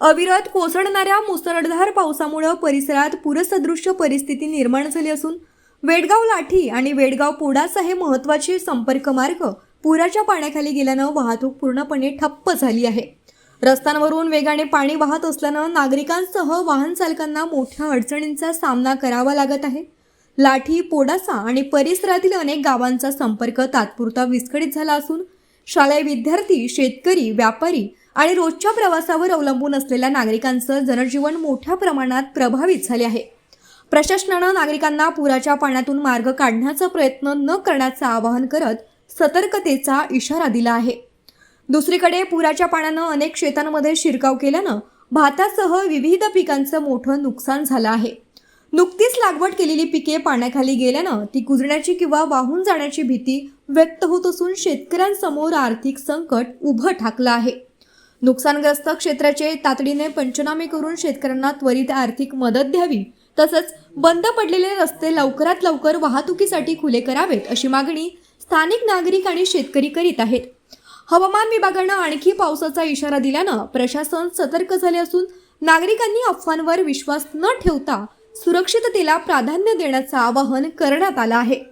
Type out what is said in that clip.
अविरत कोसळणाऱ्या मुसळधार पावसामुळे परिसरात पूरसदृश्य परिस्थिती निर्माण झाली असून वेडगाव लाठी आणि वेडगाव पोडासा हे महत्त्वाचे संपर्क मार्ग पुराच्या पाण्याखाली गेल्यानं वाहतूक पूर्णपणे ठप्प झाली आहे। रस्त्यांवरून वेगाने पाणी वाहत असल्यानं नागरिकांसह वाहन चालकांना मोठ्या अडचणींचा सामना करावा लागत आहे। लाठी, पोडासा आणि परिसरातील अनेक गावांचा संपर्क तात्पुरता विस्कळीत झाला असून शालेय विद्यार्थी, शेतकरी, व्यापारी आणि रोजच्या प्रवासावर अवलंबून असलेल्या नागरिकांचं जनजीवन मोठ्या प्रमाणात प्रभावित झाले आहे। प्रशासनानं नागरिकांना पुराच्या पाण्यातून मार्ग काढण्याचा प्रयत्न न करण्याचं आवाहन करत सतर्कतेचा इशारा दिला आहे। दुसरीकडे पुराच्या पाण्यानं अनेक शेतांमध्ये शिरकाव केल्यानं भातासह विविध पिकांचं मोठं नुकसान झालं आहे। नुकतीच लागवड केलेली पिके पाण्याखाली गेल्यानं ती कुजण्याची किंवा वाहून जाण्याची भीती व्यक्त होत असून शेतकऱ्यांसमोर आर्थिक संकट उभं ठाकलं आहे। नुकसानग्रस्त क्षेत्राचे तातडीने पंचनामे करून शेतकऱ्यांना त्वरित आर्थिक मदत द्यावी, तसंच बंद पडलेले रस्ते लवकरात लवकर वाहतुकीसाठी खुले करावेत अशी मागणी स्थानिक नागरिक आणि शेतकरी करीत आहेत। हवामान विभागानं आणखी पावसाचा इशारा दिल्यानं प्रशासन सतर्क झाले असून नागरिकांनी अफवांवर विश्वास न ठेवता सुरक्षिततेला प्राधान्य देण्याचं आवाहन करण्यात आलं आहे।